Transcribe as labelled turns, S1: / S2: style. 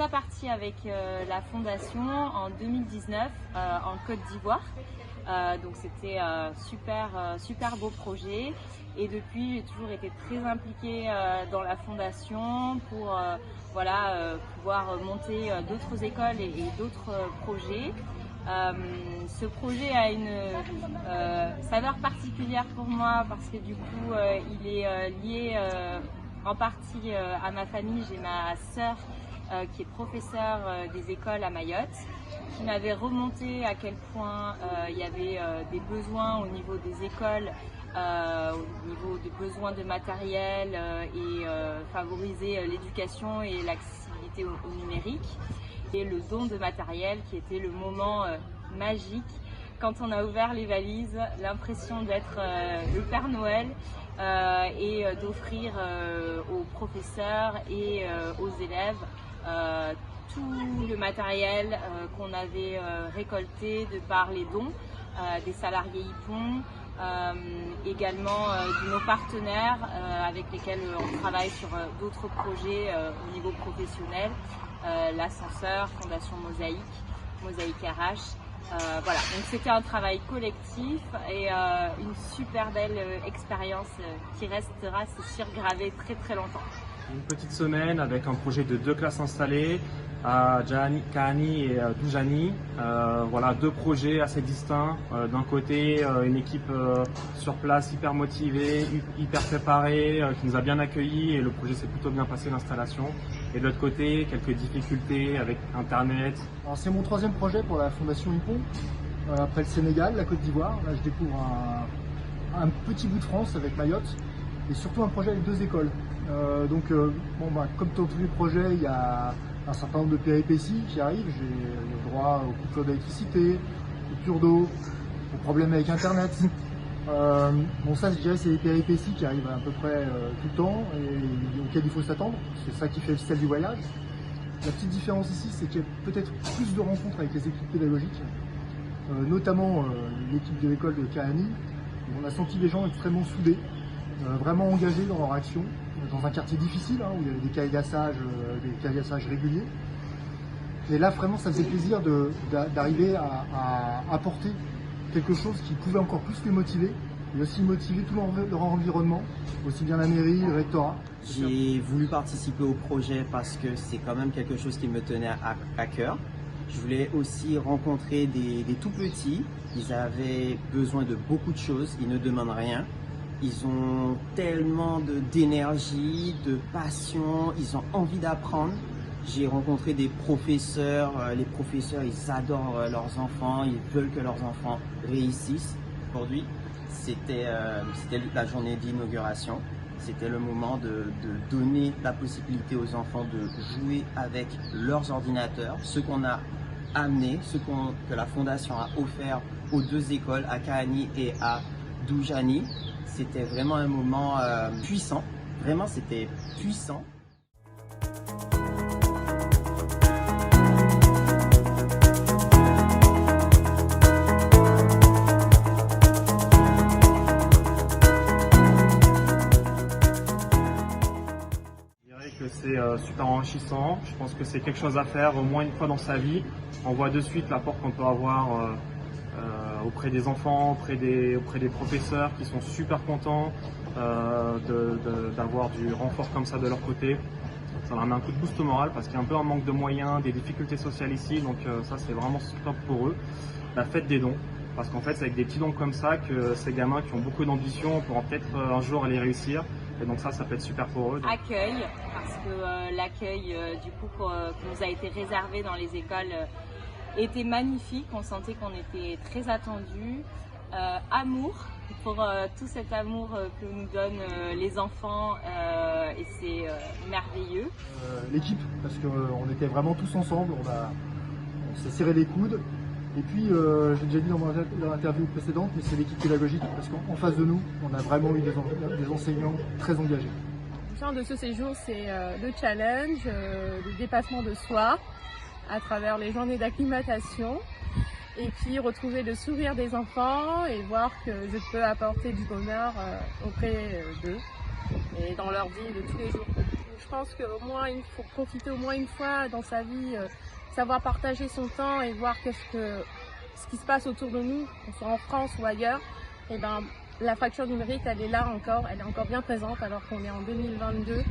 S1: partie avec la fondation en 2019 en Côte d'Ivoire. Donc c'était super beau projet, et depuis j'ai toujours été très impliquée dans la fondation pour pouvoir monter d'autres écoles et d'autres projets. Ce projet a une saveur particulière pour moi parce que du coup il est lié en partie à ma famille. J'ai ma sœur qui est professeure des écoles à Mayotte, qui m'avait remonté à quel point il y avait des besoins au niveau des écoles, au niveau des besoins de matériel et favoriser l'éducation et l'accessibilité au numérique. Et le don de matériel qui était le moment magique quand on a ouvert les valises, l'impression d'être le Père Noël et d'offrir aux professeurs et aux élèves tout le matériel qu'on avait récolté de par les dons des salariés Hippon, également de nos partenaires avec lesquels on travaille sur d'autres projets au niveau professionnel, l'ascenseur, Fondation Mosaïque, Mosaïque RH. Voilà, donc c'était un travail collectif et une super belle expérience qui restera, c'est sûr, gravée très longtemps.
S2: Une petite semaine avec un projet de 2 classes installées à Kahani et Doujani. Voilà, 2 projets assez distincts. D'un côté, une équipe sur place hyper motivée, hyper préparée, qui nous a bien accueillis, et le projet s'est plutôt bien passé, l'installation. Et de l'autre côté, quelques difficultés avec Internet.
S3: C'est mon 3e projet pour la Fondation Hippon. Après le Sénégal, la Côte d'Ivoire, là je découvre un petit bout de France avec Mayotte, et surtout un projet avec 2 écoles. Comme dans tous les projets, il y a un certain nombre de péripéties qui arrivent. J'ai le droit aux coupures d'électricité, aux coupures d'eau, aux problèmes avec Internet. Ça, je dirais, c'est des péripéties qui arrivent à peu près tout le temps et auxquelles il faut s'attendre. C'est ça qui fait le sel du voyage. La petite différence ici, c'est qu'il y a peut-être plus de rencontres avec les équipes pédagogiques, notamment l'équipe de l'école de Kahani. On a senti les gens extrêmement soudés, vraiment engagés dans leur action, dans un quartier difficile, où il y avait des caillassages réguliers. Et là, vraiment, ça faisait plaisir d'arriver à apporter quelque chose qui pouvait encore plus les motiver, et aussi motiver tout leur environnement, aussi bien la mairie, le rectorat.
S4: J'ai voulu participer au projet parce que c'est quand même quelque chose qui me tenait à cœur. Je voulais aussi rencontrer des tout petits. Ils avaient besoin de beaucoup de choses, ils ne demandent rien. Ils ont tellement d'énergie, de passion, ils ont envie d'apprendre. J'ai rencontré des professeurs, les professeurs ils adorent leurs enfants, ils veulent que leurs enfants réussissent. Aujourd'hui, c'était la journée d'inauguration. C'était le moment de donner la possibilité aux enfants de jouer avec leurs ordinateurs, ce qu'on a amené, que la Fondation a offert aux 2 écoles, à Kahani et à Doujani. C'était vraiment un moment puissant, vraiment c'était puissant.
S2: Que c'est super enrichissant. Je pense que c'est quelque chose à faire au moins une fois dans sa vie. On voit de suite l'apport qu'on peut avoir auprès des enfants, auprès des professeurs qui sont super contents d'avoir du renfort comme ça de leur côté. Ça leur met un coup de boost au moral parce qu'il y a un peu un manque de moyens, des difficultés sociales ici, donc ça c'est vraiment super pour eux. La fête des dons, parce qu'en fait c'est avec des petits dons comme ça que ces gamins qui ont beaucoup d'ambition pourront peut-être un jour aller réussir. Et donc ça peut être super pour eux.
S1: Accueil, parce que l'accueil du coup qui nous a été réservé dans les écoles était magnifique. On sentait qu'on était très attendus. Amour, pour tout cet amour que nous donnent les enfants, et c'est merveilleux.
S3: L'équipe, parce qu'on était vraiment tous ensemble, on s'est serré les coudes. Et puis, j'ai déjà dit dans l'interview précédente, mais c'est l'équipe pédagogique, parce qu'en face de nous, on a vraiment eu des enseignants très engagés.
S5: Le sens de ce séjour, c'est le challenge, le dépassement de soi à travers les journées d'acclimatation, et puis retrouver le sourire des enfants et voir que je peux apporter du bonheur auprès d'eux et dans leur vie de tous les jours. je pense qu'au moins il faut profiter au moins une fois dans sa vie, savoir partager son temps et voir ce qui se passe autour de nous, qu'on soit en France ou ailleurs. Et ben, la fracture numérique, elle est là encore, elle est encore bien présente alors qu'on est en 2022.